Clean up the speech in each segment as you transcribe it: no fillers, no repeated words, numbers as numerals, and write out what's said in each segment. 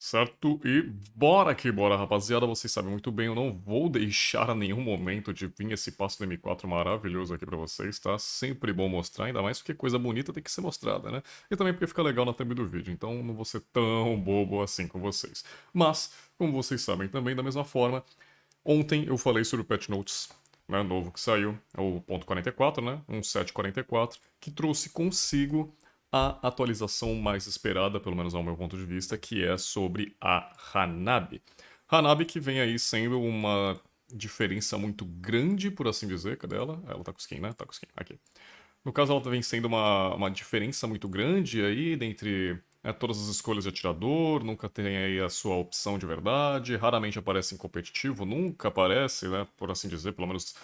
Certo? E bora que bora, rapaziada. Vocês sabem muito bem, eu não vou deixar a nenhum momento de vir esse passo do M4 maravilhoso aqui pra vocês, tá? Sempre bom mostrar, ainda mais porque coisa bonita tem que ser mostrada, né? E também porque fica legal na thumb do vídeo, então não vou ser tão bobo assim com vocês. Mas, como vocês sabem também, da mesma forma, ontem eu falei sobre o Patch Notes, né, novo que saiu, é o ponto 44, né? 1.744, que trouxe consigo a atualização mais esperada, pelo menos ao meu ponto de vista, que é sobre a Hanabi. Hanabi que vem aí sendo uma diferença muito grande, por assim dizer. Cadê ela? Ela tá com skin, né? Tá com skin. Aqui. No caso, ela vem sendo uma diferença muito grande aí dentre todas as escolhas de atirador, nunca tem aí a sua opção de verdade, raramente aparece em competitivo, nunca aparece, né, por assim dizer, pelo menos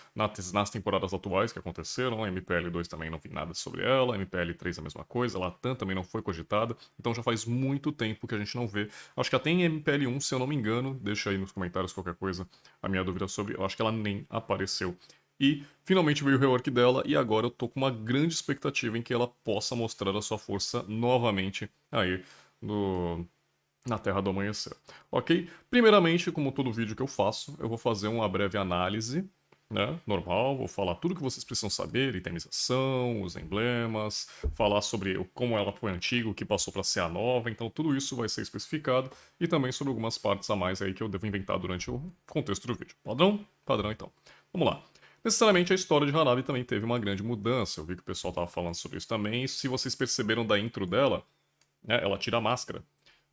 nas temporadas atuais que aconteceram, a MPL2 também não vi nada sobre ela, a MPL3 a mesma coisa, a Latam também não foi cogitada, então já faz muito tempo que a gente não vê. Acho que até em MPL1, se eu não me engano, deixa aí nos comentários qualquer coisa a minha dúvida sobre, eu acho que ela nem apareceu. E finalmente veio o rework dela e agora eu tô com uma grande expectativa em que ela possa mostrar a sua força novamente aí no, na Terra do Amanhecer. Ok? Primeiramente, como todo vídeo que eu faço, eu vou fazer uma breve análise, né? Normal, vou falar tudo que vocês precisam saber, itemização, os emblemas, falar sobre como ela foi antiga, o que passou para ser a nova, então tudo isso vai ser especificado e também sobre algumas partes a mais aí que eu devo inventar durante o contexto do vídeo. Padrão? Padrão então. Vamos lá. Necessariamente a história de Hanabi também teve uma grande mudança, eu vi que o pessoal tava falando sobre isso também, e se vocês perceberam da intro dela, né, ela tira a máscara,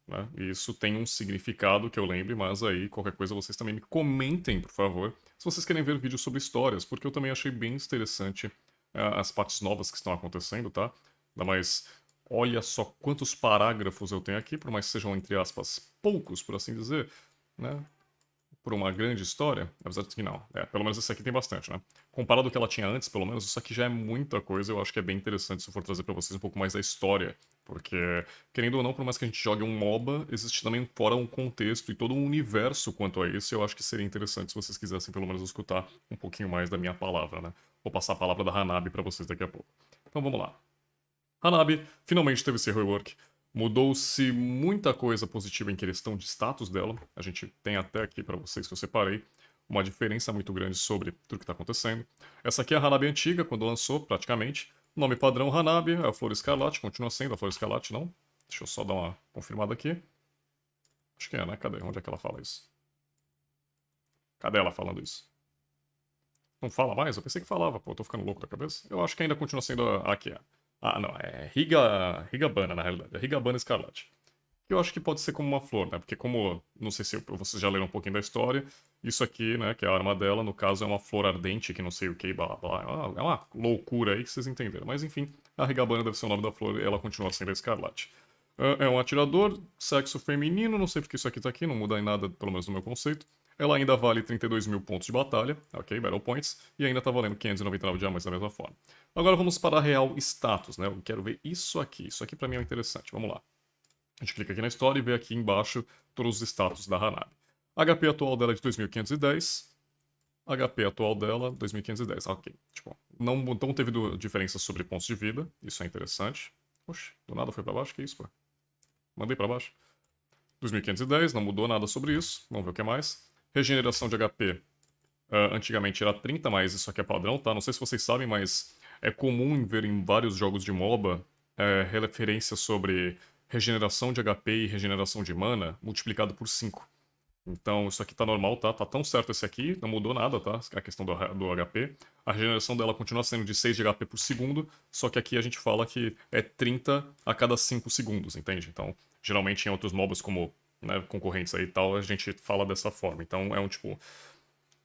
né, e isso tem um significado que eu lembre, mas aí qualquer coisa vocês também me comentem, por favor, se vocês querem ver vídeos sobre histórias, porque eu também achei bem interessante as partes novas que estão acontecendo, tá? Ainda mais, olha só quantos parágrafos eu tenho aqui, por mais que sejam, entre aspas, poucos, por assim dizer, né? Por uma grande história, apesar de que não. Pelo menos esse aqui tem bastante, né? Comparado ao que ela tinha antes, pelo menos, isso aqui já é muita coisa. Eu acho que é bem interessante se eu for trazer pra vocês um pouco mais da história. Porque, querendo ou não, por mais que a gente jogue um MOBA, existe também fora um contexto e todo um universo quanto a isso. Eu acho que seria interessante se vocês quisessem, pelo menos, escutar um pouquinho mais da minha palavra, né? Vou passar a palavra da Hanabi pra vocês daqui a pouco. Então vamos lá. Hanabi finalmente teve seu rework. Mudou-se muita coisa positiva em questão de status dela. A gente tem até aqui para vocês que eu separei uma diferença muito grande sobre tudo que está acontecendo. Essa aqui é a Hanabi antiga, quando lançou, praticamente. Nome padrão Hanabi, é a Flor Escarlate, continua sendo a Flor Escarlate, não? Deixa eu só dar uma confirmada aqui. Acho que é, né? Cadê? Onde é que ela fala isso? Cadê ela falando isso? Não fala mais? Eu pensei que falava, pô, eu tô ficando louco da cabeça. Eu acho que ainda continua sendo aqui, é. Ah, não, é Higabana, na realidade. É Higabana Escarlate. Que eu acho que pode ser como uma flor, né? Porque como, não sei se vocês já leram um pouquinho da história, isso aqui, né, que é a arma dela, no caso é uma flor ardente, que não sei o que, blá blá blá. É uma loucura aí que vocês entenderam. Mas enfim, a Higabana deve ser o nome da flor e ela continua sendo a Escarlate. É um atirador, sexo feminino, não sei porque isso aqui tá aqui, não muda em nada, pelo menos no meu conceito. Ela ainda vale 32 mil pontos de batalha, ok, Battle Points, e ainda tá valendo 599 de diamantes da mesma forma. Agora vamos para a real status, né? Eu quero ver isso aqui pra mim é interessante, vamos lá. A gente clica aqui na história e vê aqui embaixo todos os status da Hanabi. HP atual dela é de 2510, HP atual dela 2510, ok. Tipo, não teve diferença sobre pontos de vida, isso é interessante. Oxe, do nada foi pra baixo, que isso, pô? Mandei pra baixo. 2510, não mudou nada sobre isso. Vamos ver o que mais. Regeneração de HP. Antigamente era 30, mas isso aqui é padrão, tá? Não sei se vocês sabem, mas é comum ver em vários jogos de MOBA referências sobre regeneração de HP e regeneração de mana multiplicado por 5. Então isso aqui tá normal, tá? Tá tão certo esse aqui, não mudou nada, tá? A questão do HP. A regeneração dela continua sendo de 6 de HP por segundo, só que aqui a gente fala que é 30 a cada 5 segundos, entende? Então, geralmente em outros MOBAs como né, concorrentes aí e tal, a gente fala dessa forma. Então é um tipo.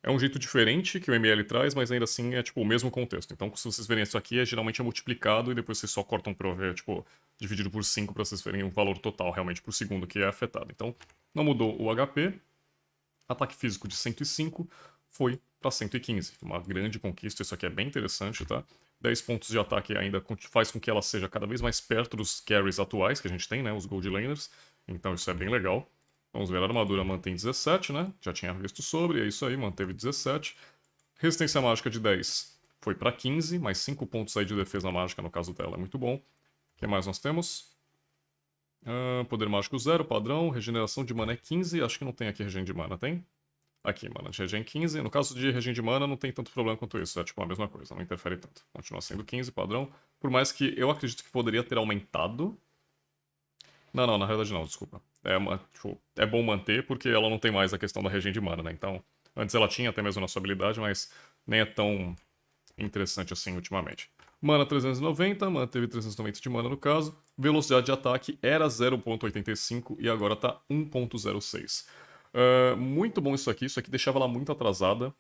É um jeito diferente que o ML traz, mas ainda assim é tipo o mesmo contexto. Então, se vocês verem isso aqui, geralmente é multiplicado e depois vocês só cortam para ver, tipo, dividido por 5 para vocês verem o valor total realmente por segundo que é afetado. Então, não mudou o HP, ataque físico de 105 foi para 115. Uma grande conquista, isso aqui é bem interessante, tá? 10 pontos de ataque ainda faz com que ela seja cada vez mais perto dos carries atuais que a gente tem, né? Os Gold Laners. Então isso é bem legal. Vamos ver, a armadura mantém 17, né? Já tinha visto sobre, é isso aí, manteve 17. Resistência mágica de 10 foi para 15, mais 5 pontos aí de defesa mágica no caso dela, é muito bom. O que mais nós temos? Poder mágico 0, padrão. Regeneração de mana é 15. Acho que não tem aqui regen de mana, tem? Aqui, mana de regen 15. No caso de regen de mana, não tem tanto problema quanto isso. É tipo a mesma coisa, não interfere tanto. Continua sendo 15, padrão. Por mais que eu acredito que poderia ter aumentado. Não, na realidade não, desculpa. Tipo, é bom manter porque ela não tem mais a questão da regen de mana, né? Então, antes ela tinha até mesmo na sua habilidade, mas nem é tão interessante assim ultimamente. Mana 390, manteve 390 de mana no caso. Velocidade de ataque era 0.85 e agora tá 1.06. Muito bom isso aqui deixava ela muito atrasada,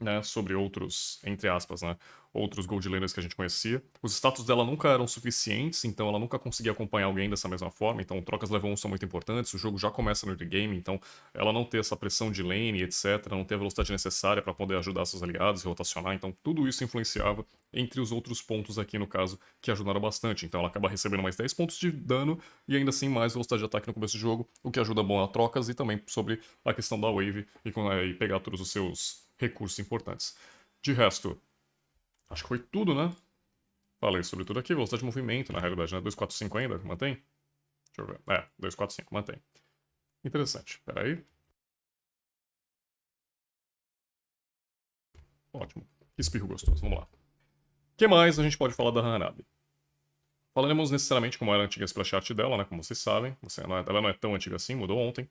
né, sobre outros, entre aspas, né, outros Gold Laners que a gente conhecia. Os status dela nunca eram suficientes, então ela nunca conseguia acompanhar alguém dessa mesma forma, então trocas level 1 são muito importantes, o jogo já começa no early game, então ela não ter essa pressão de lane, etc, não ter a velocidade necessária para poder ajudar seus aliados e rotacionar, então tudo isso influenciava entre os outros pontos aqui no caso, que ajudaram bastante. Então ela acaba recebendo mais 10 pontos de dano e ainda assim mais velocidade de ataque no começo do jogo, o que ajuda bom a trocas e também sobre a questão da wave e pegar todos os seus recursos importantes. De resto, acho que foi tudo, né? Falei sobre tudo aqui. Velocidade de movimento, na realidade, né? 245 ainda? Mantém? Deixa eu ver. 245, mantém. Interessante. Pera aí. Ótimo. Que espirro gostoso. Vamos lá. O que mais a gente pode falar da Hanabi? Falaremos necessariamente como era a antiga splash art dela, né? Como vocês sabem. Ela não é tão antiga assim, mudou ontem.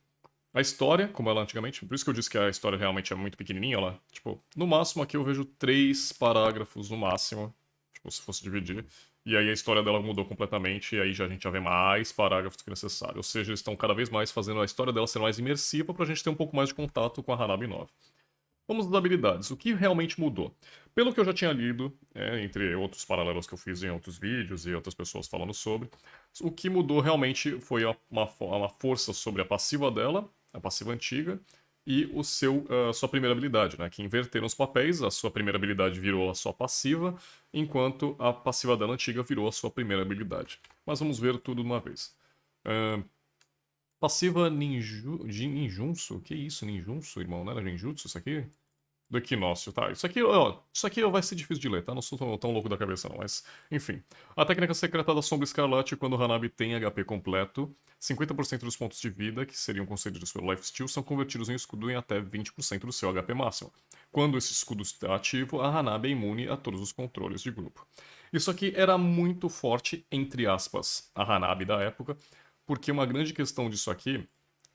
A história, como ela antigamente, por isso que eu disse que a história realmente é muito pequenininha, ela, tipo, no máximo aqui eu vejo 3 parágrafos no máximo, tipo, se fosse dividir. E aí a história dela mudou completamente, e aí a gente já vê mais parágrafos do que necessário. Ou seja, eles estão cada vez mais fazendo a história dela ser mais imersiva pra gente ter um pouco mais de contato com a Hanabi 9. Vamos às habilidades. O que realmente mudou? Pelo que eu já tinha lido, entre outros paralelos que eu fiz em outros vídeos e outras pessoas falando sobre, o que mudou realmente foi uma força sobre a passiva dela, a passiva antiga, e sua primeira habilidade, né? Que inverteram os papéis, a sua primeira habilidade virou a sua passiva, enquanto a passiva dela antiga virou a sua primeira habilidade. Mas vamos ver tudo de uma vez. Passiva ninjutsu? Que isso, ninjutsu, irmão? Não era ninjutsu isso aqui? Do equinócio, tá? Isso aqui vai ser difícil de ler, tá? Não sou tão louco da cabeça, não, mas enfim. A técnica secreta da Sombra Escarlate, quando o Hanabi tem HP completo, 50% dos pontos de vida que seriam concedidos pelo Lifesteal são convertidos em escudo em até 20% do seu HP máximo. Quando esse escudo está ativo, a Hanabi é imune a todos os controles de grupo. Isso aqui era muito forte, entre aspas, a Hanabi da época, porque uma grande questão disso aqui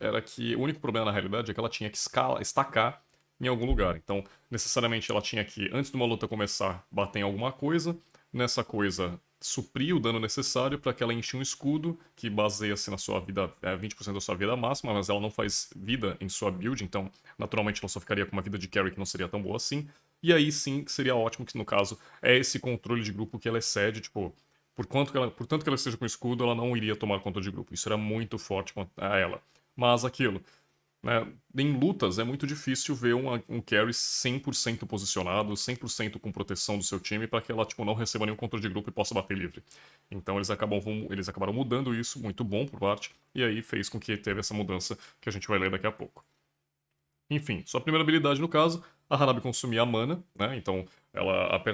era que o único problema na realidade é que ela tinha que estacar em algum lugar. Então, necessariamente ela tinha que, antes de uma luta começar, bater em alguma coisa, nessa coisa suprir o dano necessário para que ela enche um escudo que baseia-se na sua vida, 20% da sua vida máxima, mas ela não faz vida em sua build, então naturalmente ela só ficaria com uma vida de carry que não seria tão boa assim. E aí sim seria ótimo que no caso é esse controle de grupo que ela excede, tipo, por tanto que ela esteja com escudo, ela não iria tomar conta de grupo. Isso era muito forte a ela. Mas aquilo, né, em lutas é muito difícil ver um carry 100% posicionado, 100% com proteção do seu time para que ela tipo, não receba nenhum controle de grupo e possa bater livre. Então eles acabaram mudando isso, muito bom por parte, e aí fez com que teve essa mudança que a gente vai ler daqui a pouco. Enfim, sua primeira habilidade no caso, a Hanabi consumia a mana, né? Então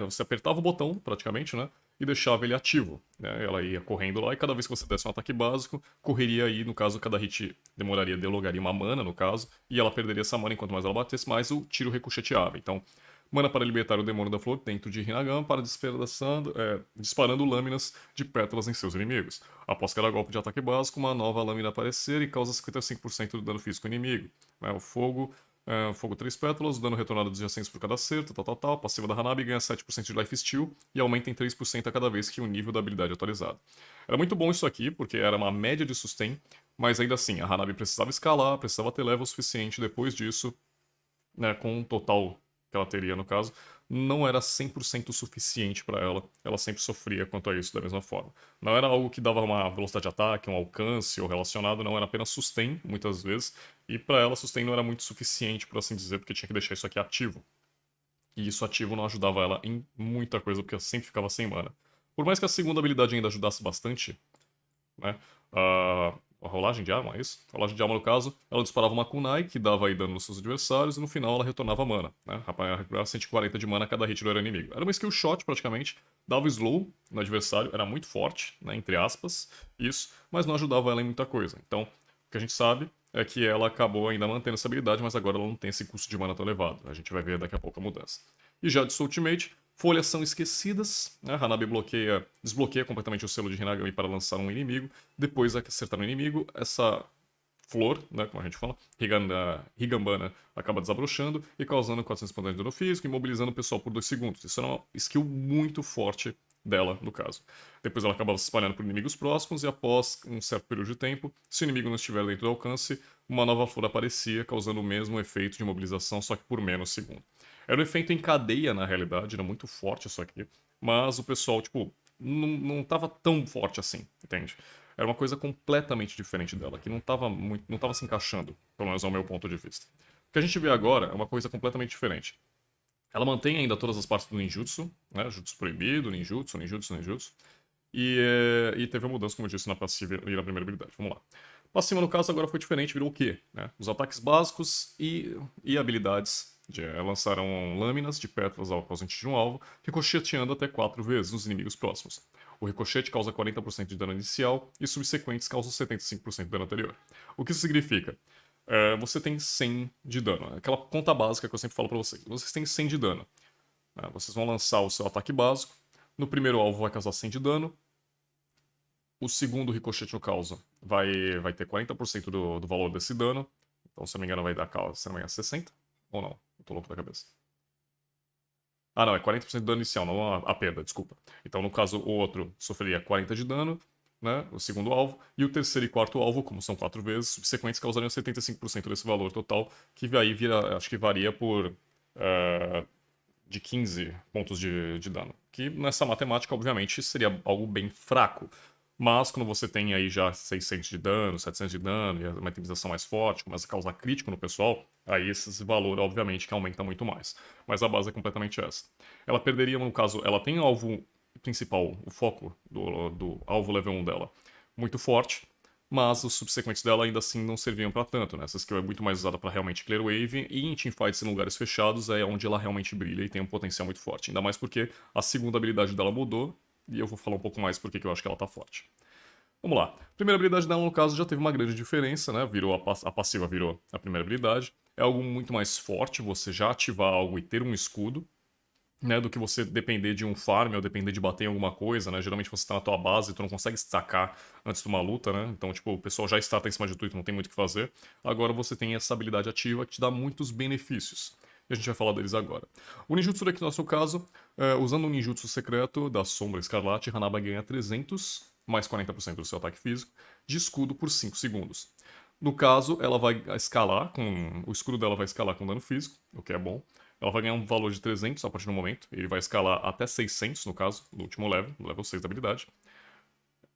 você apertava o botão praticamente, né? E deixava ele ativo, né? Ela ia correndo lá e cada vez que você desse um ataque básico, correria aí, no caso, cada hit delogaria uma mana, no caso, e ela perderia essa mana enquanto mais ela batesse, mais o tiro ricocheteava. Então, mana para libertar o demônio da flor dentro de Rinnegan para disparando lâminas de pétalas em seus inimigos. Após cada golpe de ataque básico, uma nova lâmina aparecer e causa 55% do dano físico inimigo. O fogo 3 pétalas, dano retornado adjacentes por cada acerto, tal. Passiva da Hanabi ganha 7% de Life Steal e aumenta em 3% a cada vez que o nível da habilidade é atualizado. Era muito bom isso aqui, porque era uma média de sustain, mas ainda assim, a Hanabi precisava escalar, precisava ter level suficiente depois disso, né, com um total que ela teria no caso, não era 100% suficiente para ela. Ela sempre sofria quanto a isso da mesma forma. Não era algo que dava uma velocidade de ataque, um alcance ou relacionado, não era apenas sustain, muitas vezes. E para ela, sustain não era muito suficiente, por assim dizer, porque tinha que deixar isso aqui ativo. E isso ativo não ajudava ela em muita coisa, porque ela sempre ficava sem mana. Por mais que a segunda habilidade ainda ajudasse bastante, né? A rolagem de arma, é isso? Rolagem de arma, no caso, ela disparava uma kunai, que dava aí dano nos seus adversários, e no final ela retornava mana, né? Recuperava 140 de mana a cada hit do inimigo. Era uma skill shot, praticamente, dava slow no adversário, era muito forte, né, entre aspas, isso, mas não ajudava ela em muita coisa. Então, o que a gente sabe é que ela acabou ainda mantendo essa habilidade, mas agora ela não tem esse custo de mana tão elevado. A gente vai ver daqui a pouco a mudança. E já de sua ultimate, folhas são esquecidas, né? Hanabi desbloqueia completamente o selo de Hinagami para lançar um inimigo. Depois de acertar um inimigo, essa flor, né, como a gente fala, Higambana, acaba desabrochando e causando 400 pontos de dano físico, imobilizando o pessoal por 2 segundos. Isso é uma skill muito forte dela, no caso. Depois ela acaba se espalhando por inimigos próximos e após um certo período de tempo, se o inimigo não estiver dentro do alcance, uma nova flor aparecia, causando o mesmo efeito de imobilização, só que por menos segundo. Era um efeito em cadeia, na realidade, era muito forte isso aqui, mas o pessoal, tipo, não tava tão forte assim, entende? Era uma coisa completamente diferente dela, que não tava se encaixando, pelo menos ao meu ponto de vista. O que a gente vê agora é uma coisa completamente diferente. Ela mantém ainda todas as partes do ninjutsu, né? Jutsu proibido, ninjutsu. E teve a mudança, como eu disse, na passiva e na primeira habilidade. Vamos lá. Passiva, no caso, agora foi diferente, virou o quê? Né? Os ataques básicos e habilidades lançaram lâminas de pétalas ao ausente de um alvo, ricocheteando até 4 vezes nos inimigos próximos. O ricochete causa 40% de dano inicial e subsequentes causam 75% de dano anterior. O que isso significa? Você tem 100 de dano. Aquela conta básica que eu sempre falo pra vocês. Vocês têm 100 de dano. Vocês vão lançar o seu ataque básico. No primeiro alvo vai causar 100 de dano. O segundo ricochete no causa vai ter 40% do valor desse dano. Então, se não me engano, vai dar causa, se não me engano, 60? Ou não? Eu tô louco da cabeça. Ah, não, é 40% de dano inicial, não a perda, desculpa. Então, no caso, o outro sofreria 40 de dano, né? O segundo alvo. E o terceiro e quarto alvo, como são 4 vezes, subsequentes causariam 75% desse valor total, que aí vira, acho que varia por. De 15 pontos de dano. Que nessa matemática, obviamente, seria algo bem fraco. Mas quando você tem aí já 600 de dano, 700 de dano e uma itemização mais forte, começa a causar crítico no pessoal, aí esse valor, obviamente, que aumenta muito mais. Mas a base é completamente essa. Ela perderia, no caso, ela tem o alvo principal, o foco do alvo level 1 dela, muito forte, mas os subsequentes dela ainda assim não serviam pra tanto, né? Essa skill é muito mais usada pra realmente clear wave, e em teamfights em lugares fechados é onde ela realmente brilha e tem um potencial muito forte. Ainda mais porque a segunda habilidade dela mudou, e eu vou falar um pouco mais porque eu acho que ela tá forte. Vamos lá. A primeira habilidade dela, no caso, já teve uma grande diferença, né? Virou a passiva virou a primeira habilidade. É algo muito mais forte, você já ativar algo e ter um escudo, né, do que você depender de um farm ou depender de bater em alguma coisa, né? Geralmente você tá na tua base e tu não consegue destacar antes de uma luta, né? Então, tipo, o pessoal já está em cima de tu e tu não tem muito o que fazer. Agora você tem essa habilidade ativa que te dá muitos benefícios. E a gente vai falar deles agora. O ninjutsu daqui no nosso caso, usando um ninjutsu secreto da Sombra Escarlate, Hanaba ganha 300 mais 40% do seu ataque físico de escudo por 5 segundos. No caso, ela vai escalar com. O escudo dela vai escalar com dano físico, o que é bom. Ela vai ganhar um valor de 300 a partir do momento. Ele vai escalar até 600, no caso, no último level, no level 6 da habilidade.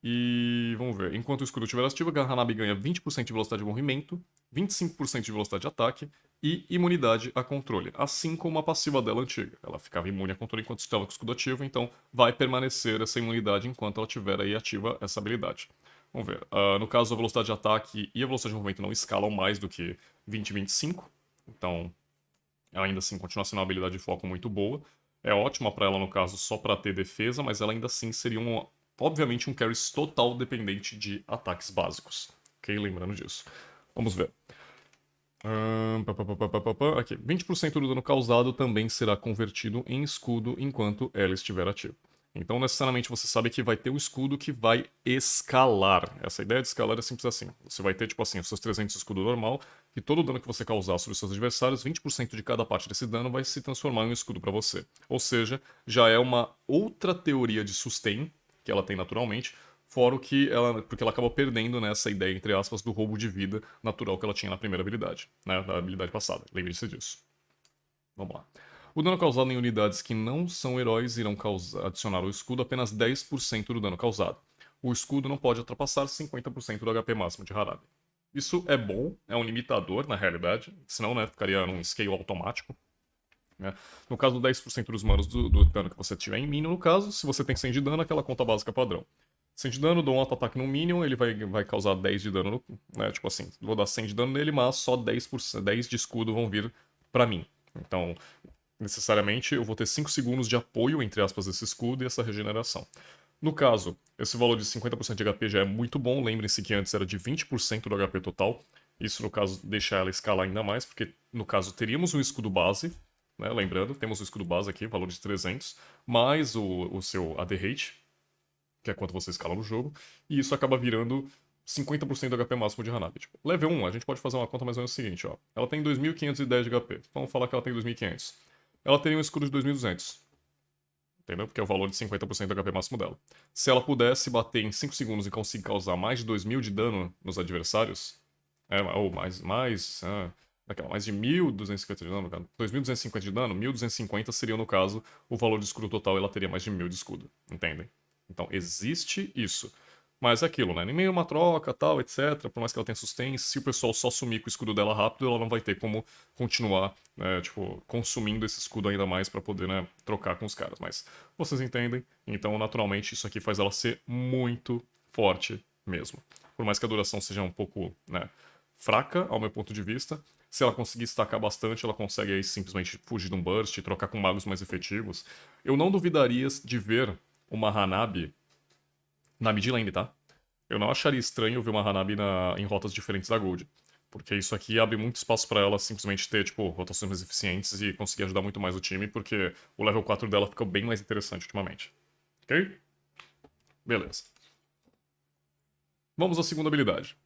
E vamos ver. Enquanto o escudo estiver ativo, a Hanabi ganha 20% de velocidade de movimento, 25% de velocidade de ataque e imunidade a controle. Assim como a passiva dela antiga. Ela ficava imune a controle enquanto estava com o escudo ativo, então vai permanecer essa imunidade enquanto ela tiver aí ativa essa habilidade. Vamos ver. No caso, a velocidade de ataque e a velocidade de movimento não escalam mais do que 20 e 25. Então, ainda assim, continua sendo uma habilidade de foco muito boa. É ótima para ela, no caso, só para ter defesa, mas ela ainda assim seria, obviamente, um carry total dependente de ataques básicos. Ok? Lembrando disso. Vamos ver. Aqui. 20% do dano causado também será convertido em escudo enquanto ela estiver ativa. Então, necessariamente, você sabe que vai ter o escudo que vai escalar. Essa ideia de escalar é simples assim. Você vai ter, tipo assim, os seus 300 de escudo normal, e todo o dano que você causar sobre os seus adversários, 20% de cada parte desse dano vai se transformar em um escudo para você. Ou seja, já é uma outra teoria de sustain, que ela tem naturalmente, fora o que ela. Porque ela acaba perdendo nessa ideia, entre aspas, do roubo de vida natural que ela tinha na primeira habilidade, né? Da habilidade passada. Lembre-se disso. Vamos lá. O dano causado em unidades que não são heróis irão adicionar ao escudo apenas 10% do dano causado. O escudo não pode ultrapassar 50% do HP máximo de Harabi. Isso é bom, é um limitador na realidade, senão né, ficaria num scale automático. Né? No caso, 10% dos manos do dano que você tiver em mínimo, no caso, se você tem 100 de dano, aquela conta básica padrão. 100 de dano, dou um auto-ataque no minion, ele vai causar 10 de dano, né? Tipo assim, vou dar 100 de dano nele, mas só 10%, 10 de escudo vão vir pra mim. Então, necessariamente, eu vou ter 5 segundos de apoio, entre aspas, desse escudo e essa regeneração. No caso, esse valor de 50% de HP já é muito bom, lembrem-se que antes era de 20% do HP total. Isso, no caso, deixa ela escalar ainda mais, porque, no caso, teríamos um escudo base, né? Lembrando, temos o escudo base aqui, valor de 300, mais o seu AD Rate, que é quanto você escala no jogo, e isso acaba virando 50% do HP máximo de Hanabi. Tipo, level 1, a gente pode fazer uma conta mais ou menos o seguinte, ó. Ela tem 2.510 de HP. Vamos falar que ela tem 2.500. Ela teria um escudo de 2.200. Entendeu? Porque é o valor de 50% do HP máximo dela. Se ela pudesse bater em 5 segundos e conseguir causar mais de 2.000 de dano nos adversários, ou mais de 1.250 de dano, cara. 2.250 de dano, 1.250 seria, no caso, o valor de escudo total e ela teria mais de 1.000 de escudo. Entendem? Então, existe isso. Mas é aquilo, né? Nem meio uma troca, tal, etc. Por mais que ela tenha sustain, se o pessoal só sumir com o escudo dela rápido, ela não vai ter como continuar, né, tipo, consumindo esse escudo ainda mais pra poder, né, trocar com os caras. Mas vocês entendem? Então, naturalmente, isso aqui faz ela ser muito forte mesmo. Por mais que a duração seja um pouco, né, fraca, ao meu ponto de vista, se ela conseguir estacar bastante, ela consegue aí simplesmente fugir de um burst e trocar com magos mais efetivos. Eu não duvidaria de ver uma Hanabi na mid lane, tá? Eu não acharia estranho ver uma Hanabi em rotas diferentes da Gold. Porque isso aqui abre muito espaço pra ela simplesmente ter, tipo, rotações mais eficientes e conseguir ajudar muito mais o time, porque o level 4 dela ficou bem mais interessante ultimamente. Ok? Beleza. Vamos à segunda habilidade.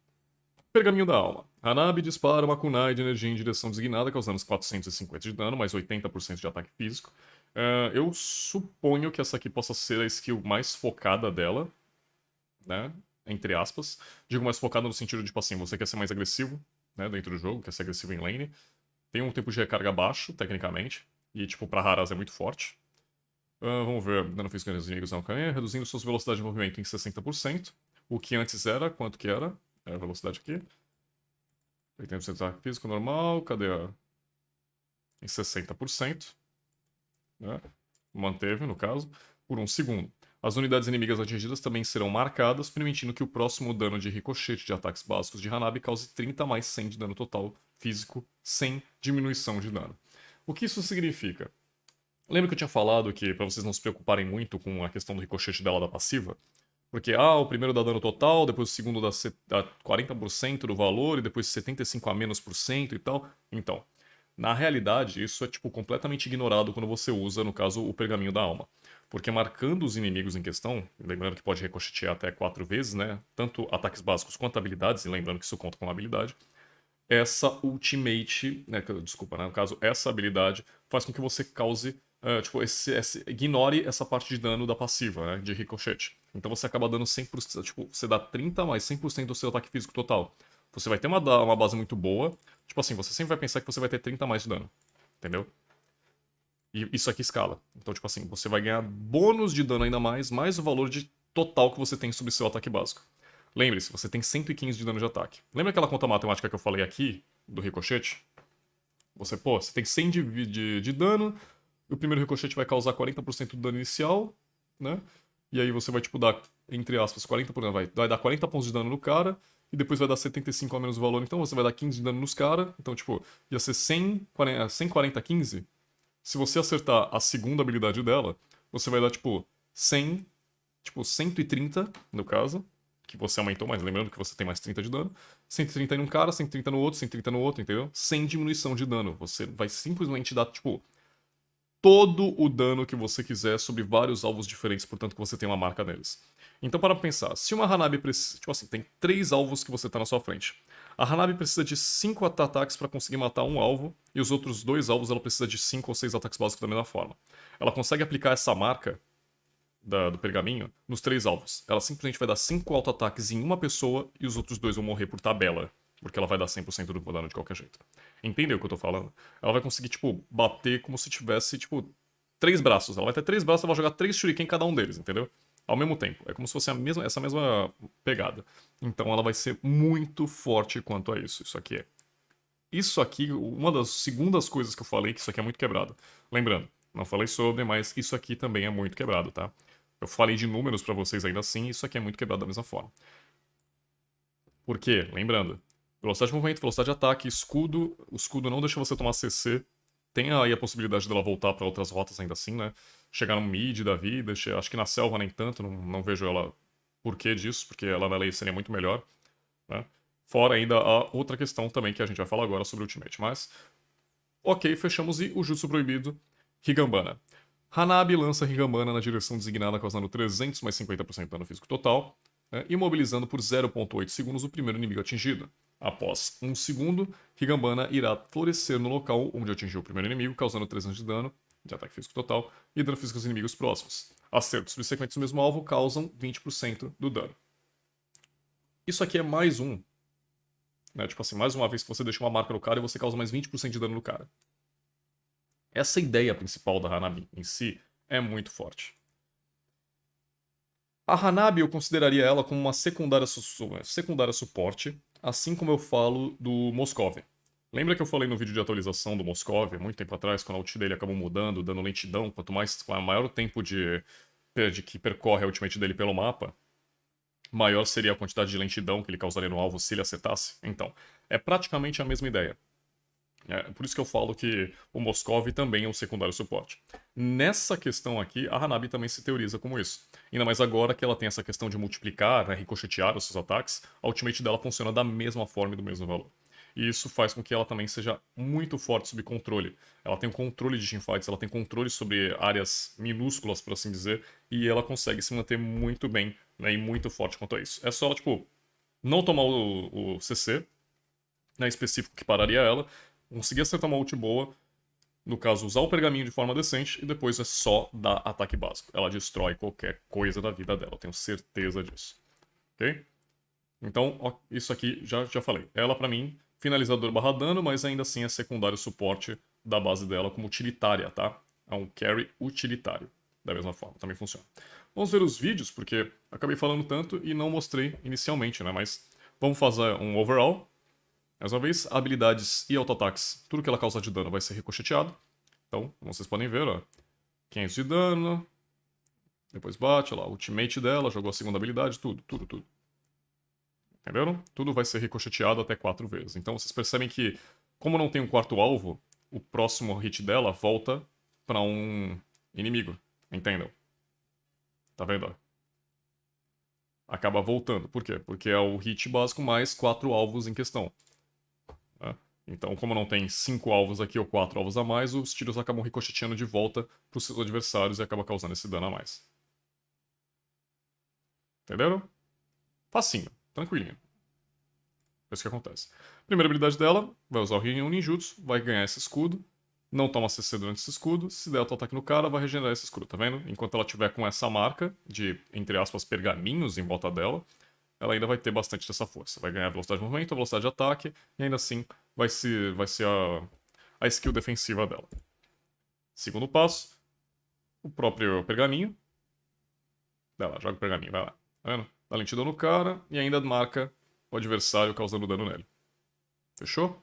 Pergaminho da Alma. Hanabi dispara uma kunai de energia em direção designada, causando 450 de dano, mais 80% de ataque físico. Eu suponho que essa aqui possa ser a skill mais focada dela, né? Entre aspas. Digo mais focada no sentido de, tipo assim, você quer ser mais agressivo, né? Dentro do jogo, quer ser agressivo em lane. Tem um tempo de recarga baixo, tecnicamente. E, tipo, pra Haras é muito forte. Vamos ver, dano físico nos inimigos não cai, reduzindo sua velocidade de movimento em 60%. O que antes era, quanto que era? É a velocidade aqui. 80% de ataque físico normal, cadê a... Em 60%, né? Manteve, no caso, por um segundo. As unidades inimigas atingidas também serão marcadas, permitindo que o próximo dano de ricochete de ataques básicos de Hanabi cause 30 mais 100 de dano total físico, sem diminuição de dano. O que isso significa? Lembra que eu tinha falado que, para vocês não se preocuparem muito com a questão do ricochete dela da passiva? Porque, o primeiro dá dano total, depois o segundo dá 40% do valor, e depois 75 a menos por cento e tal. Então, na realidade, isso é, tipo, completamente ignorado quando você usa, no caso, o pergaminho da alma. Porque marcando os inimigos em questão, lembrando que pode ricochetear até 4 vezes, né? Tanto ataques básicos quanto habilidades, e lembrando que isso conta como habilidade, essa ultimate, né, desculpa, né, no caso, essa habilidade faz com que você cause, tipo, ignore essa parte de dano da passiva, né, de ricochete. Então você acaba dando 100%, tipo, você dá 30 mais 100% do seu ataque físico total. Você vai ter uma base muito boa, tipo assim, você sempre vai pensar que você vai ter 30 mais de dano, entendeu? E isso aqui escala. Então, tipo assim, você vai ganhar bônus de dano ainda mais o valor de total que você tem sobre seu ataque básico. Lembre-se, você tem 115 de dano de ataque. Lembra aquela conta matemática que eu falei aqui, do ricochete? Você tem 100 de dano, e o primeiro ricochete vai causar 40% do dano inicial, né? E aí você vai, tipo, dar, entre aspas, 40%, vai dar 40 pontos de dano no cara, e depois vai dar 75 a menos o valor, então você vai dar 15 de dano nos caras. Então, tipo, ia ser 100, 40, 140, 15. Se você acertar a segunda habilidade dela, você vai dar, tipo, 100, tipo, 130, no caso, que você aumentou, mas lembrando que você tem mais 30 de dano. 130 em um cara, 130 no outro, 130 no outro, entendeu? Sem diminuição de dano. Você vai simplesmente dar, tipo, todo o dano que você quiser sobre vários alvos diferentes, portanto que você tem uma marca neles. Então para pensar, se uma Hanabi precisa, tipo assim, tem 3 alvos que você tá na sua frente. A Hanabi precisa de 5 ataques para conseguir matar um alvo, e os outros 2 alvos ela precisa de 5 ou 6 ataques básicos da mesma forma. Ela consegue aplicar essa marca do pergaminho nos 3 alvos. Ela simplesmente vai dar 5 auto-ataques em uma pessoa e os outros 2 vão morrer por tabela. Porque ela vai dar 100% do dano de qualquer jeito. Entendeu o que eu tô falando? Ela vai conseguir, tipo, bater como se tivesse, tipo, 3 braços. Ela vai ter 3 braços, ela vai jogar 3 shuriken em cada um deles, entendeu? Ao mesmo tempo. É como se fosse essa mesma pegada. Então ela vai ser muito forte quanto a isso. Isso aqui, uma das segundas coisas que eu falei, que isso aqui é muito quebrado. Lembrando, não falei sobre, mas isso aqui também é muito quebrado, tá? Eu falei de números pra vocês ainda assim, e isso aqui é muito quebrado da mesma forma. Por quê? Lembrando, velocidade de movimento, velocidade de ataque, escudo. O escudo não deixa você tomar CC. Tem aí a possibilidade dela voltar pra outras rotas ainda assim, né? Chegar no mid da vida, acho que na selva nem tanto, não vejo ela por que disso, porque ela na lei seria muito melhor, né? Fora ainda a outra questão também que a gente vai falar agora sobre o Ultimate, mas... Ok, fechamos e o Jutsu Proibido, Higambana. Hanabi lança Higambana na direção designada, causando 300 mais 50% de dano físico total, né, imobilizando por 0,8 segundos o primeiro inimigo atingido. Após 1 segundo, Higambana irá florescer no local onde atingiu o primeiro inimigo, causando 300 de dano de ataque físico total e dano físico aos inimigos próximos. Acertos subsequentes do mesmo alvo causam 20% do dano. Isso aqui é mais um, né? Tipo assim, mais uma vez que você deixa uma marca no cara e você causa mais 20% de dano no cara. Essa ideia principal da Hanabi em si é muito forte. A Hanabi eu consideraria ela como uma secundária suporte, assim como eu falo do Moscov. Lembra que eu falei no vídeo de atualização do Moscov, muito tempo atrás, quando a ult dele acabou mudando, dando lentidão, quanto maior o tempo de que percorre a ultimate dele pelo mapa, maior seria a quantidade de lentidão que ele causaria no alvo se ele acertasse? Então, é praticamente a mesma ideia. É por isso que eu falo que o Moscov também é um secundário suporte. Nessa questão aqui, a Hanabi também se teoriza como isso. Ainda mais agora que ela tem essa questão de multiplicar, né, ricochetear os seus ataques, a ultimate dela funciona da mesma forma e do mesmo valor. E isso faz com que ela também seja muito forte sob controle. Ela tem um controle de teamfights, ela tem controle sobre áreas minúsculas, por assim dizer, e ela consegue se manter muito bem, né, e muito forte quanto a isso. É só ela, tipo, não tomar o CC, né, específico que pararia ela, conseguir acertar uma ult boa, no caso, usar o pergaminho de forma decente, e depois é só dar ataque básico. Ela destrói qualquer coisa da vida dela, eu tenho certeza disso. Ok? Então, ó, isso aqui já falei. Ela, pra mim, finalizador barra dano, mas ainda assim é secundário suporte da base dela como utilitária, tá? É um carry utilitário. Da mesma forma, também funciona. Vamos ver os vídeos, porque acabei falando tanto e não mostrei inicialmente, né? Mas vamos fazer um overall. Mais uma vez, habilidades e auto-ataques, tudo que ela causa de dano vai ser ricocheteado. Então, como vocês podem ver, ó, 500 de dano, depois bate, olha lá, ultimate dela, jogou a segunda habilidade, tudo. Entenderam? Tudo vai ser ricocheteado até 4 vezes. Então vocês percebem que, como não tem um quarto alvo, o próximo hit dela volta pra um inimigo. Entendam? Tá vendo? Acaba voltando. Por quê? Porque é o hit básico mais 4 alvos em questão. Né? Então, como não tem 5 alvos aqui ou 4 alvos a mais, os tiros acabam ricocheteando de volta pros seus adversários e acaba causando esse dano a mais. Entenderam? Facinho, tranquilinho. É isso que acontece. Primeira habilidade dela, vai usar o Ryun Ninjutsu, vai ganhar esse escudo, não toma CC durante esse escudo, se der auto-ataque no cara, vai regenerar esse escudo, tá vendo? Enquanto ela tiver com essa marca de, entre aspas, pergaminhos em volta dela, ela ainda vai ter bastante dessa força. Vai ganhar velocidade de movimento, velocidade de ataque, e ainda assim vai ser a skill defensiva dela. Segundo passo, o próprio pergaminho. Vai lá, joga o pergaminho, vai lá. Tá vendo? Dá lentidão no cara e ainda marca o adversário causando dano nele. Fechou?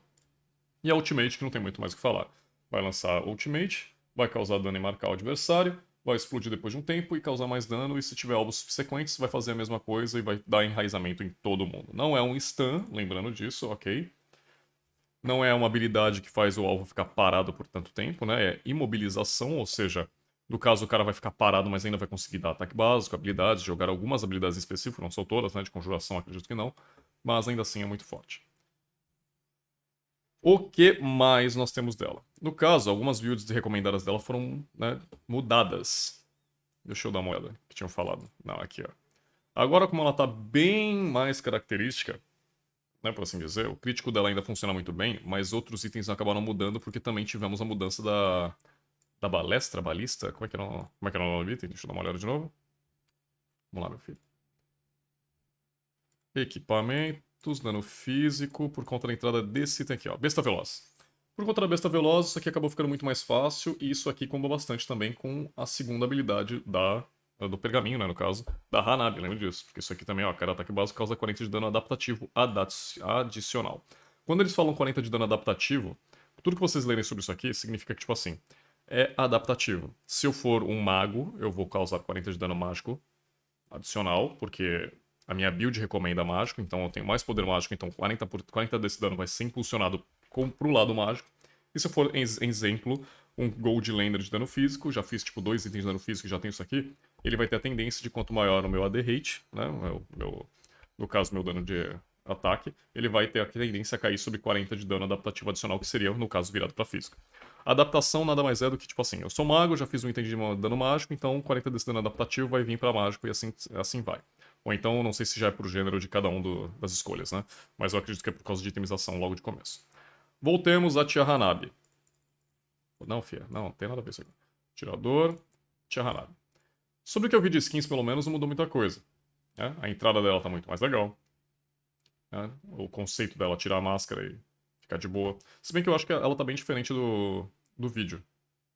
E a Ultimate, que não tem muito mais o que falar. Vai lançar Ultimate, vai causar dano e marcar o adversário, vai explodir depois de um tempo e causar mais dano, e se tiver alvos subsequentes, vai fazer a mesma coisa e vai dar enraizamento em todo mundo. Não é um stun, lembrando disso, ok? Não é uma habilidade que faz o alvo ficar parado por tanto tempo, né? É imobilização, ou seja, no caso o cara vai ficar parado, mas ainda vai conseguir dar ataque básico, habilidades, jogar algumas habilidades em específico, não são todas, né? De conjuração, acredito que não, mas ainda assim é muito forte. O que mais nós temos dela? No caso, algumas builds recomendadas dela foram, né, mudadas. Deixa eu dar uma olhada, que tinham falado. Não, aqui, ó. Agora, como ela tá bem mais característica, né, por assim dizer, o crítico dela ainda funciona muito bem, mas outros itens acabaram mudando porque também tivemos a mudança da balista? Como é que era o nome do item? Deixa eu dar uma olhada de novo. Vamos lá, meu filho. Equipamentos, dano físico, por conta da entrada desse item aqui, ó. Besta Veloz. Por conta da Besta Veloz, isso aqui acabou ficando muito mais fácil, e isso aqui comba bastante também com a segunda habilidade do pergaminho, né, no caso, da Hanabi, lembra disso? Porque isso aqui também, ó, cada ataque básico causa 40 de dano adaptativo adicional. Quando eles falam 40 de dano adaptativo, tudo que vocês lerem sobre isso aqui significa que, tipo assim, é adaptativo. Se eu for um mago, eu vou causar 40 de dano mágico adicional, porque a minha build recomenda mágico, então eu tenho mais poder mágico, então 40 desse dano vai ser impulsionado pro lado mágico. E se eu for, em exemplo, um Gold Lander de dano físico, já fiz tipo 2 itens de dano físico e já tenho isso aqui, ele vai ter a tendência de quanto maior o meu AD rate, né, no caso meu dano de ataque, ele vai ter a tendência a cair sobre 40 de dano adaptativo adicional, que seria, no caso, virado para físico. A adaptação nada mais é do que, tipo assim, eu sou mago, já fiz um item de dano mágico, então 40 desse dano adaptativo vai vir para mágico e assim vai. Ou então, não sei se já é pro gênero de cada um das escolhas, né? Mas eu acredito que é por causa de itemização logo de começo. Voltemos a Tia Hanabi. Não, fia, não tem nada a ver isso aqui. Tirador, Tia Hanabi. Sobre o que eu vi de skins, pelo menos, não mudou muita coisa. Né? A entrada dela tá muito mais legal. Né? O conceito dela tirar a máscara e ficar de boa. Se bem que eu acho que ela tá bem diferente do vídeo.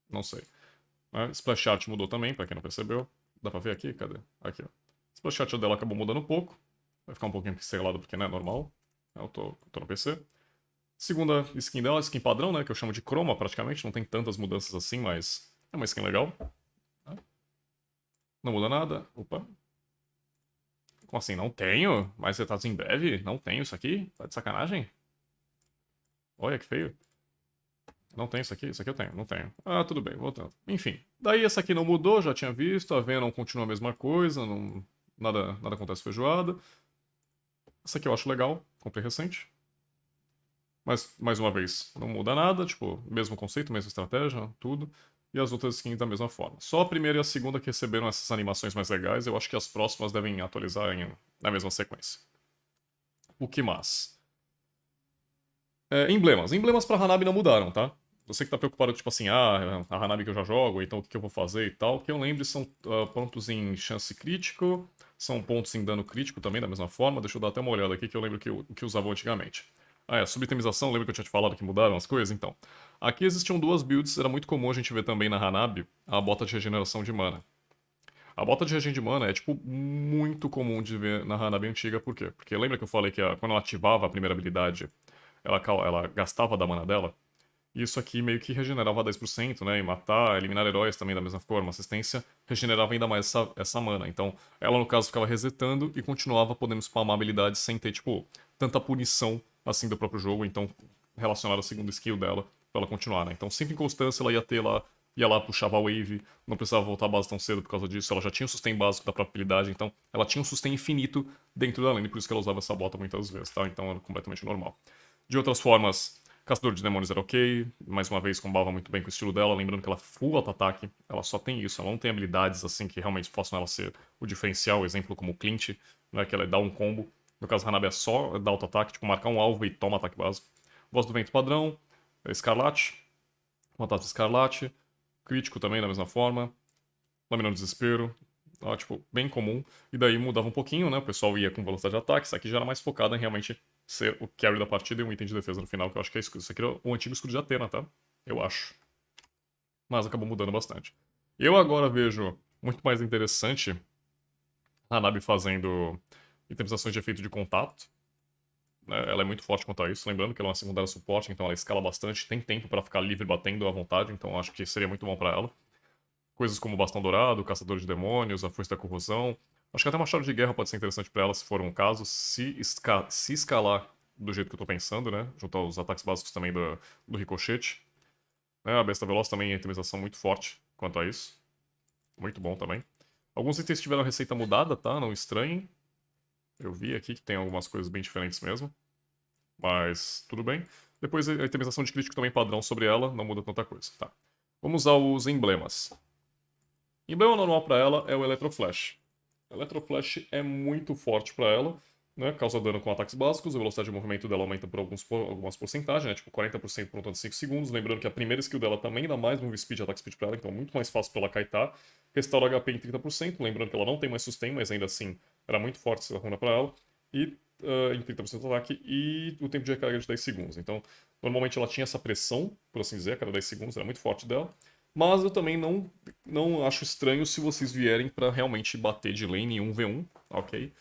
Não sei. Né? Splash Art mudou também, pra quem não percebeu. Dá pra ver aqui? Cadê? Aqui, ó. Splash Art dela acabou mudando um pouco. Vai ficar um pouquinho pixelado porque não é normal. Eu tô no PC. Segunda skin dela, skin padrão, né? Que eu chamo de chroma praticamente. Não tem tantas mudanças assim, mas é uma skin legal. Não muda nada. Opa. Como assim? Não tenho? Mas você tá em breve? Não tenho isso aqui? Tá de sacanagem? Olha que feio. Não tem isso aqui? Isso aqui eu tenho, não tenho. Ah, tudo bem, voltando. Enfim, daí essa aqui não mudou, já tinha visto. A Venom continua a mesma coisa, não, nada acontece feijoada. Essa aqui eu acho legal, comprei recente. Mas, mais uma vez, não muda nada, tipo, mesmo conceito, mesma estratégia, tudo. E as outras skins da mesma forma. Só a primeira e a segunda que receberam essas animações mais legais, eu acho que as próximas devem atualizar na mesma sequência. O que mais? Emblemas. Emblemas pra Hanabi não mudaram, tá? Você que tá preocupado, tipo assim, a Hanabi que eu já jogo, então o que eu vou fazer e tal. O que eu lembro são pontos em chance crítico, são pontos em dano crítico também, da mesma forma. Deixa eu dar até uma olhada aqui que eu lembro o que usavam antigamente. Subitemização, lembra que eu tinha te falado que mudaram as coisas? Então, aqui existiam duas builds, era muito comum a gente ver também na Hanabi a bota de regeneração de mana. A bota de regen de mana é, tipo, muito comum de ver na Hanabi antiga, por quê? Porque lembra que eu falei que quando ela ativava a primeira habilidade, ela gastava da mana dela? Isso aqui meio que regenerava 10%, né? E matar, eliminar heróis também da mesma forma. Assistência regenerava ainda mais essa mana. Então, ela no caso ficava resetando e continuava podendo spamar habilidades sem ter, tipo, tanta punição assim do próprio jogo. Então, relacionada à segunda skill dela, pra ela continuar, né? Então, sempre em constância ela ia ter lá, ia lá, puxava a wave, não precisava voltar à base tão cedo por causa disso. Ela já tinha o sustain básico da própria habilidade, então ela tinha um sustain infinito dentro da lane, por isso que ela usava essa bota muitas vezes, tá? Então era completamente normal. De outras formas, Caçador de Demônios era ok, mais uma vez combava muito bem com o estilo dela, lembrando que ela full auto-ataque, ela só tem isso, ela não tem habilidades assim que realmente possam ela ser o diferencial, exemplo como o Clint, né, que ela dá um combo. No caso, Hanabi é só dar auto-ataque, tipo, marcar um alvo e toma ataque básico. Voz do Vento padrão, Escarlate, Fantasma Escarlate, crítico também da mesma forma, Lâmina do Desespero, tipo, bem comum. E daí mudava um pouquinho, né? O pessoal ia com velocidade de ataque, isso aqui já era mais focado em realmente ser o carry da partida e um item de defesa no final, que eu acho que é isso. Isso aqui era o antigo escudo de Atena, tá? Eu acho. Mas acabou mudando bastante. Eu agora vejo muito mais interessante a Nabi fazendo itemizações de efeito de contato. Né? Ela é muito forte quanto a isso, lembrando que ela é uma secundária suporte, então ela escala bastante, tem tempo para ficar livre batendo à vontade, então acho que seria muito bom para ela. Coisas como o Bastão Dourado, Caçador de Demônios, a Foice da Corrosão. Acho que até Machado de Guerra pode ser interessante pra ela, se for um caso, se escalar do jeito que eu tô pensando, né? Junto aos ataques básicos também do Ricochete. Né? A Besta Veloz também é itemização muito forte quanto a isso. Muito bom também. Alguns itens tiveram receita mudada, tá? Não estranhem. Eu vi aqui que tem algumas coisas bem diferentes mesmo. Mas tudo bem. Depois a itemização de crítico também padrão sobre ela, não muda tanta coisa, tá? Vamos aos emblemas. Emblema normal para ela é o Electroflash. O Electroflash é muito forte para ela, né? Causa dano com ataques básicos, a velocidade de movimento dela aumenta por algumas porcentagens, né? Tipo 40% por um tanto de 5 segundos. Lembrando que a primeira skill dela também dá mais move speed e ataque speed para ela, então é muito mais fácil para ela kaitar. Restaura HP em 30%, lembrando que ela não tem mais sustain, mas ainda assim era muito forte essa runa para ela. E em 30% de ataque e o tempo de recarga de 10 segundos. Então, normalmente ela tinha essa pressão, por assim dizer, a cada 10 segundos, era muito forte dela. Mas eu também não acho estranho se vocês vierem para realmente bater de lane 1v1, ok?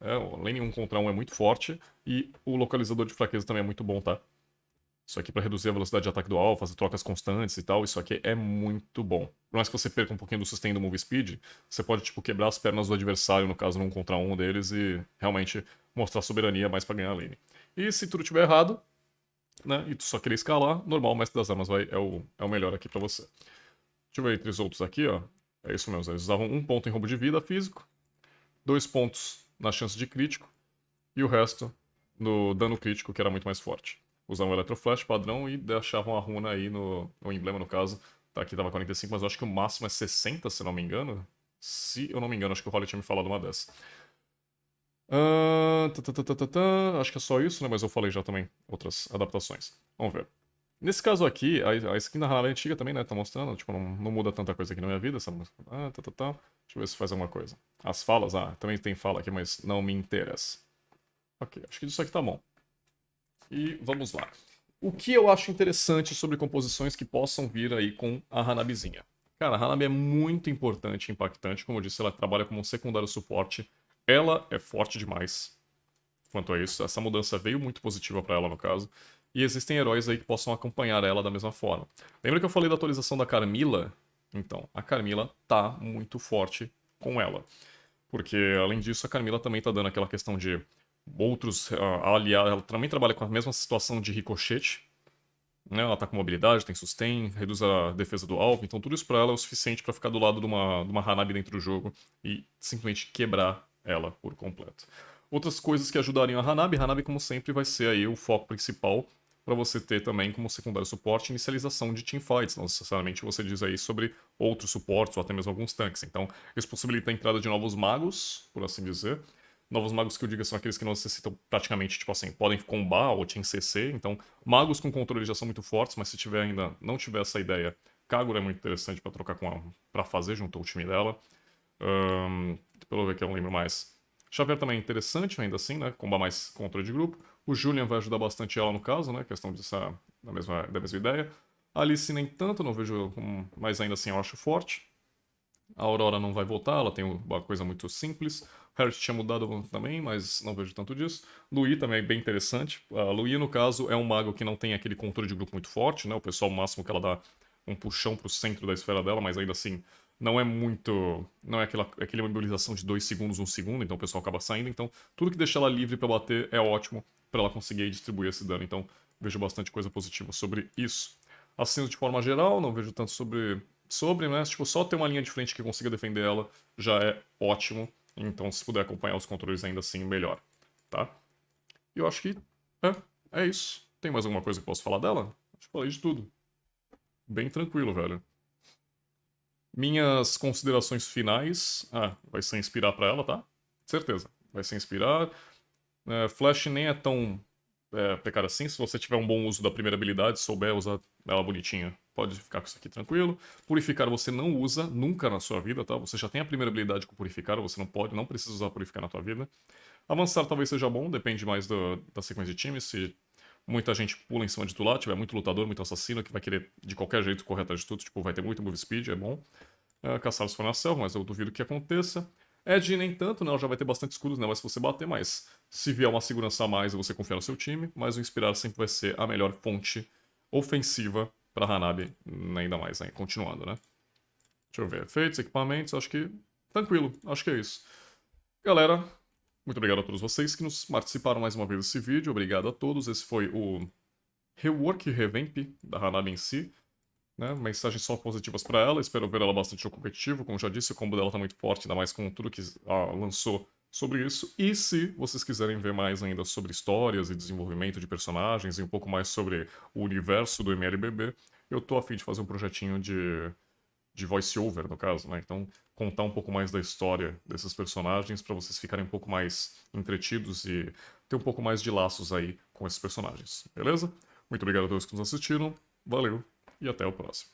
O lane 1 contra 1 é muito forte e o localizador de fraqueza também é muito bom, tá? Isso aqui para reduzir a velocidade de ataque do alvo, fazer trocas constantes e tal, isso aqui é muito bom. Por mais que você perca um pouquinho do sustain do move speed, você pode, tipo, quebrar as pernas do adversário, no caso, num contra um deles, e realmente mostrar soberania mais pra ganhar a lane. E se tudo estiver errado, né, e tu só querer escalar, normal, o Mestre das Armas é o melhor aqui pra você. Deixa eu ver entre os outros aqui, ó. É isso mesmo, eles usavam 1 ponto em roubo de vida físico, 2 pontos na chance de crítico, e o resto no dano crítico, que era muito mais forte. Usavam o Electroflash padrão e deixavam a runa aí no emblema, no caso. Tá, aqui tava 45, mas eu acho que o máximo é 60, se não me engano. Se eu não me engano, acho que o Holly tinha me falado uma dessas. Acho que é só isso, né? Mas eu falei já também outras adaptações. Vamos ver. Nesse caso aqui, a skin da Hanami é antiga também, né? Tá mostrando, tipo, não muda tanta coisa aqui na minha vida, essa música. Deixa eu ver se faz alguma coisa. As falas, também tem fala aqui, mas não me interessa. Ok, acho que isso aqui tá bom. E vamos lá. O que eu acho interessante sobre composições que possam vir aí com a Hanabizinha? Cara, a Hanabi é muito importante e impactante. Como eu disse, ela trabalha como um secundário suporte. Ela é forte demais quanto a isso. Essa mudança veio muito positiva pra ela, no caso. E existem heróis aí que possam acompanhar ela da mesma forma. Lembra que eu falei da atualização da Carmilla? Então, a Carmilla tá muito forte com ela. Porque, além disso, a Carmilla também tá dando aquela questão de outros aliados. Ela também trabalha com a mesma situação de ricochete. Né? Ela tá com mobilidade, tem sustain, reduz a defesa do alvo. Então, tudo isso pra ela é o suficiente pra ficar do lado de uma Hanabi dentro do jogo e simplesmente quebrar ela por completo. Outras coisas que ajudariam a Hanabi, como sempre, vai ser aí o foco principal para você ter também como secundário suporte inicialização de teamfights. Não necessariamente você diz aí sobre outros suportes ou até mesmo alguns tanques. Então, isso possibilita a entrada de novos magos, por assim dizer. Novos magos que eu digo são aqueles que não necessitam praticamente, tipo assim, podem combar ou team CC. Então, magos com controle já são muito fortes, mas se tiver ainda não tiver essa ideia, Kagura é muito interessante para trocar com ela, para fazer junto ao time dela. Pelo ver que eu não lembro mais. Xavier também é interessante, ainda assim, né? Combar mais controle de grupo. O Julian vai ajudar bastante ela no caso, né? Questão da mesma ideia. A Alice nem tanto, não vejo. Mas ainda assim eu acho forte. A Aurora não vai voltar, ela tem uma coisa muito simples. Harriet tinha mudado também, mas não vejo tanto disso. Louis também é bem interessante. A Louis, no caso, é um mago que não tem aquele controle de grupo muito forte, né? O pessoal, o máximo que ela dá um puxão pro centro da esfera dela, mas ainda assim não é muito. Não é aquela mobilização de 2 segundos, 1 segundo, então o pessoal acaba saindo. Então, tudo que deixa ela livre para bater é ótimo para ela conseguir distribuir esse dano. Então, vejo bastante coisa positiva sobre isso. Assim, de forma geral, não vejo tanto sobre, né? Tipo, só ter uma linha de frente que consiga defender ela já é ótimo. Então, se puder acompanhar os controles ainda assim, melhor, tá? E eu acho que é isso. Tem mais alguma coisa que eu posso falar dela? Acho que falei de tudo. Bem tranquilo, velho. Minhas considerações finais. Vai ser inspirar pra ela, tá? Certeza. Vai ser inspirar. Flash nem é tão pecar assim. Se você tiver um bom uso da primeira habilidade, souber usar ela bonitinha, pode ficar com isso aqui tranquilo. Purificar você não usa nunca na sua vida, tá? Você já tem a primeira habilidade com Purificar, você não precisa usar Purificar na tua vida. Avançar talvez seja bom, depende mais da sequência de time. Se muita gente pula em cima de tu lá, tiver muito lutador, muito assassino, que vai querer de qualquer jeito correr atrás de tudo, tipo, vai ter muito move speed, é bom. Caçar se for na selva, mas eu duvido que aconteça. Edge nem tanto, né? Ela já vai ter bastante escudos, né? Mas se você bater mais, se vier uma segurança a mais e você confiar no seu time, mas o Inspirar sempre vai ser a melhor fonte ofensiva pra Hanabi, ainda mais, hein? Continuando, né? Deixa eu ver. Efeitos, equipamentos, acho que tranquilo, acho que é isso. Galera, muito obrigado a todos vocês que nos participaram mais uma vez desse vídeo. Obrigado a todos. Esse foi o rework e revamp da Hanabi em si. Né? Mensagens só positivas para ela. Espero ver ela bastante no competitivo. Como já disse, o combo dela tá muito forte, ainda mais com tudo que lançou sobre isso. E se vocês quiserem ver mais ainda sobre histórias e desenvolvimento de personagens e um pouco mais sobre o universo do MLBB, eu tô a fim de fazer um projetinho de voice-over, no caso, né? Então, contar um pouco mais da história desses personagens para vocês ficarem um pouco mais entretidos e ter um pouco mais de laços aí com esses personagens, beleza? Muito obrigado a todos que nos assistiram, valeu e até o próximo.